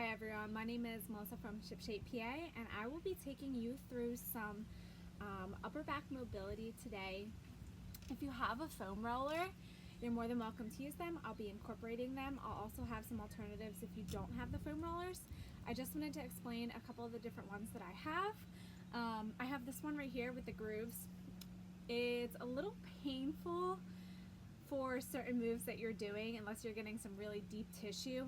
Hi everyone, my name is Melissa from ShipShape PA, and I will be taking you through some upper back mobility today. If you have a foam roller, you're more than welcome to use them. I'll be incorporating them. I'll also have some alternatives if you don't have the foam rollers. I just wanted to explain a couple of the different ones that I have. I have this one right here with the grooves. It's a little painful for certain moves that you're doing, unless you're getting some really deep tissue.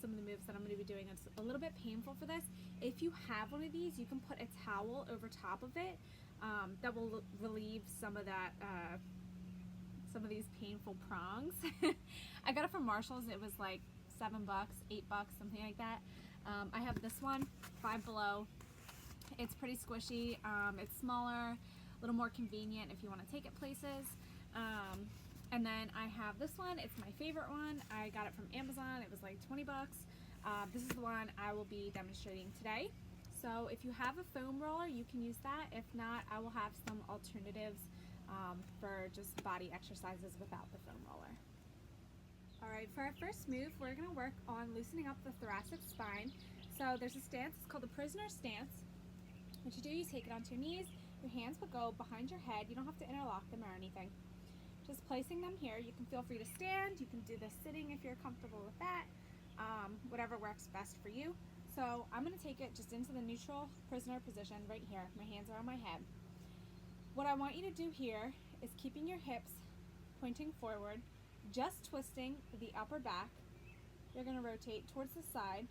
Some of the moves that I'm going to be doing, it's a little bit painful for this. If you have one of these, you can put a towel over top of it. That will relieve some of that, some of these painful prongs. I got it from Marshall's. It was like $7, $8, something like that. I have this one, Five Below. It's pretty squishy. It's smaller, a little more convenient if you want to take it places. And then I have this one. It's my favorite one. I got it from Amazon. It was like 20 bucks. This is the one I will be demonstrating today. So if you have a foam roller, you can use that. If not, I will have some alternatives for just body exercises without the foam roller. All right, for our first move, we're gonna work on loosening up the thoracic spine. So there's a stance, it's called the prisoner stance. What you do, you take it onto your knees. Your hands will go behind your head. You don't have to interlock them or anything. Just placing them here. You can feel free to stand. You can do this sitting if you're comfortable with that. Whatever works best for you. So I'm going to take it just into the neutral prisoner position right here. My hands are on my head. What I want you to do here is keeping your hips pointing forward, just twisting the upper back. You're going to rotate towards the side.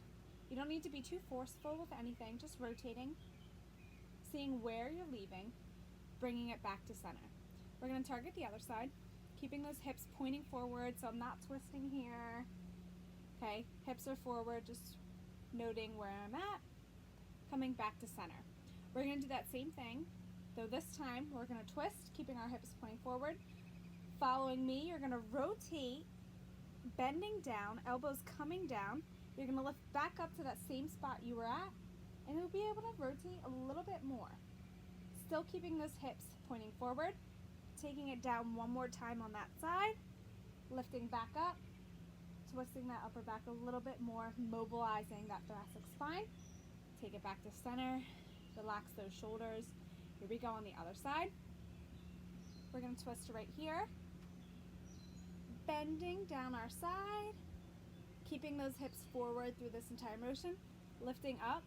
You don't need to be too forceful with anything, just rotating, seeing where you're leaving, bringing it back to center. We're going to target the other side, keeping those hips pointing forward, so I'm not twisting here. Okay, hips are forward, just noting where I'm at, coming back to center. We're going to do that same thing, though this time we're going to twist, keeping our hips pointing forward. Following me, you're going to rotate, bending down, elbows coming down. You're going to lift back up to that same spot you were at, and you'll be able to rotate a little bit more. Still keeping those hips pointing forward. Taking it down one more time on that side, lifting back up, twisting that upper back a little bit more, mobilizing that thoracic spine. Take it back to center, relax those shoulders. Here we go on the other side. We're going to twist right here, bending down our side, keeping those hips forward through this entire motion, lifting up,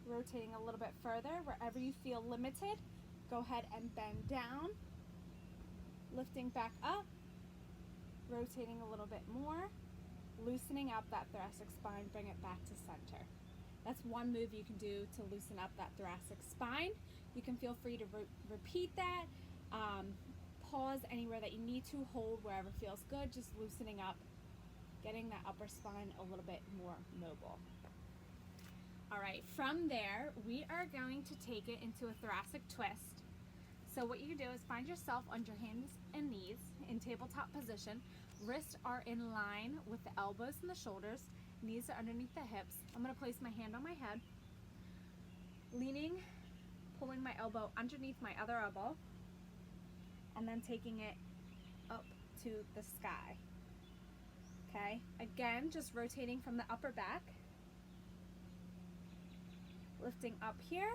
rotating a little bit further. Wherever you feel limited, go ahead and bend down. Lifting back up, rotating a little bit more, loosening up that thoracic spine, bring it back to center. That's one move you can do to loosen up that thoracic spine. You can feel free to repeat that. Pause anywhere that you need to, hold wherever feels good, just loosening up, getting that upper spine a little bit more mobile. All right, from there, we are going to take it into a thoracic twist. So what you can do is find yourself on your hands and knees in tabletop position. Wrists are in line with the elbows and the shoulders. Knees are underneath the hips. I'm going to place my hand on my head, leaning, pulling my elbow underneath my other elbow, and then taking it up to the sky. Okay, again, just rotating from the upper back, lifting up here,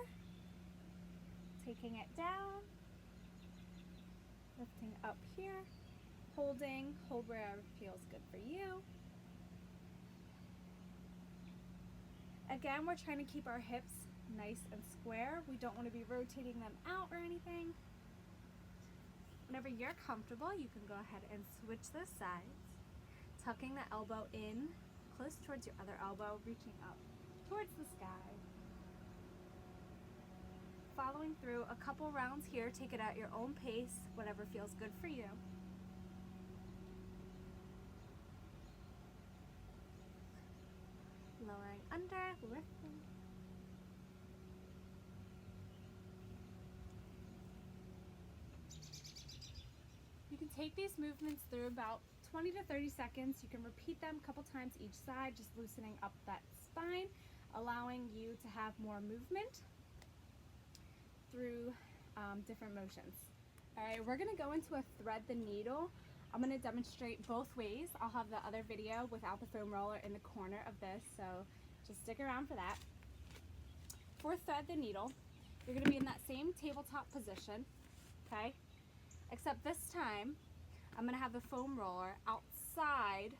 taking it down, lifting up here, holding, hold wherever feels good for you. Again, we're trying to keep our hips nice and square. We don't want to be rotating them out or anything. Whenever you're comfortable, you can go ahead and switch the sides, tucking the elbow in close towards your other elbow, reaching up towards the sky. Following through a couple rounds here, take it at your own pace, whatever feels good for you. Lowering under, lifting. You can take these movements through about 20 to 30 seconds. You can repeat them a couple times each side, just loosening up that spine, allowing you to have more movement through different motions. All right, we're gonna go into a thread the needle. I'm going to demonstrate both ways. I'll have the other video without the foam roller in the corner of this, so Just stick around for that. For thread the needle, you're going to be in that same tabletop position, okay? Except this time, I'm going to have the foam roller outside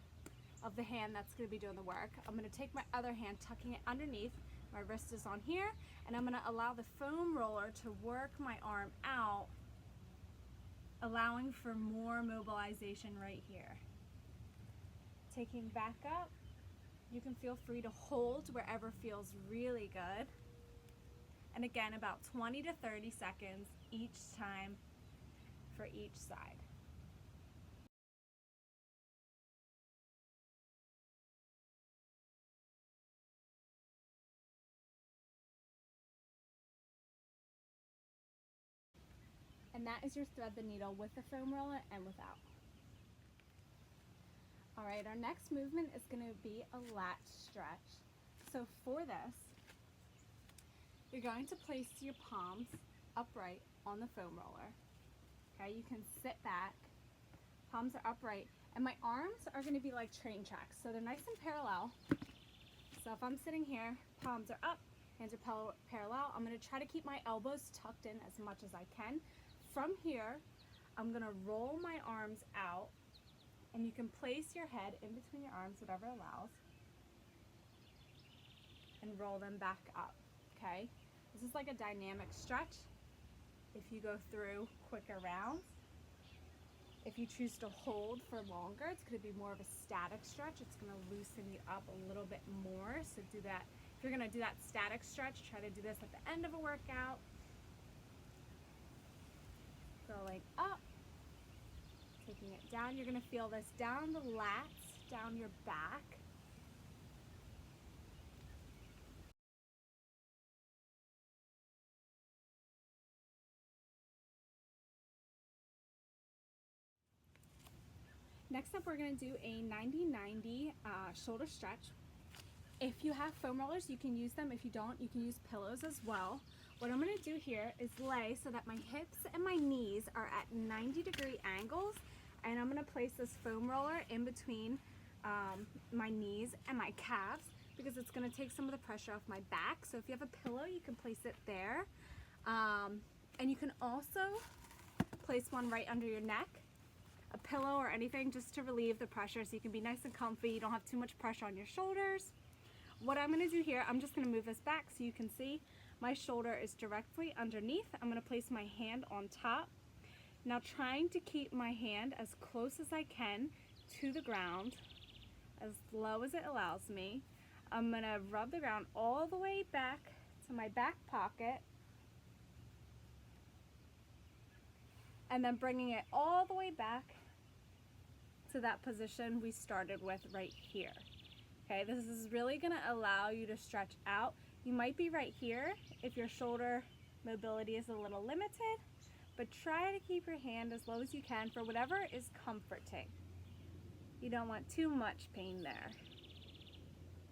of the hand that's going to be doing the work. I'm going to take my other hand, tucking it underneath. My wrist is on here, and I'm going to allow the foam roller to work my arm out, allowing for more mobilization right here. Taking back up, you can feel free to hold wherever feels really good. And again, about 20 to 30 seconds each time for each side. And that is your thread the needle with the foam roller and without. All right, our next movement is going to be a latch stretch. So for this, you're going to place your palms upright on the foam roller. Okay, you can sit back, palms are upright, and my arms are going to be like train tracks, so they're nice and parallel. So if I'm sitting here, palms are up, hands are parallel. I'm going to try to keep my elbows tucked in as much as I can. From here, I'm going to roll my arms out, and you can place your head in between your arms, whatever allows, and roll them back up, okay? This is like a dynamic stretch. If you go through quicker rounds, if you choose to hold for longer, it's going to be more of a static stretch. It's going to loosen you up a little bit more. So do that. If you're going to do that static stretch, try to do this at the end of a workout. Going up, taking it down. You're going to feel this down the lats, down your back. Next up, we're going to do a 90-90 shoulder stretch. If you have foam rollers, you can use them. If you don't, you can use pillows as well. What I'm going to do here is lay so that my hips and my knees are at 90-degree angles, and I'm going to place this foam roller in between my knees and my calves because it's going to take some of the pressure off my back. So if you have a pillow, you can place it there. And you can also place one right under your neck, a pillow or anything just to relieve the pressure so you can be nice and comfy. You don't have too much pressure on your shoulders. What I'm going to do here, I'm just going to move this back so you can see my shoulder is directly underneath. I'm going to place my hand on top. Now trying to keep my hand as close as I can to the ground, as low as it allows me. I'm going to rub the ground all the way back to my back pocket, and then bringing it all the way back to that position we started with right here. Okay, this is really going to allow you to stretch out. You might be right here if your shoulder mobility is a little limited, but try to keep your hand as low as you can for whatever is comforting. You don't want too much pain there.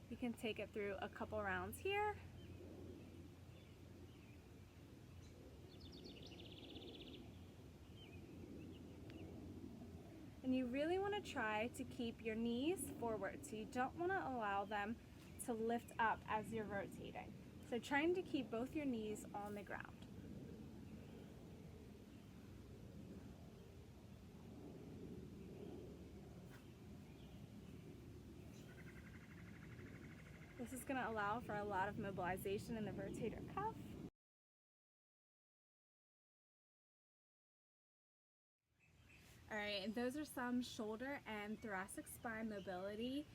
You can take it through a couple rounds here. And you really want to try to keep your knees forward, so you don't want to allow them to lift up as you're rotating. So trying to keep both your knees on the ground. This is going to allow for a lot of mobilization in the rotator cuff. Alright, and those are some shoulder and thoracic spine mobility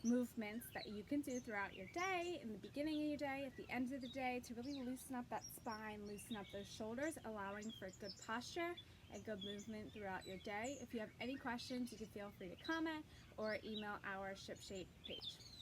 movements that you can do throughout your day, in the beginning of your day, at the end of the day, to really loosen up that spine, loosen up those shoulders, allowing for good posture and good movement throughout your day. If you have any questions, you can feel free to comment or email our ShipShape page.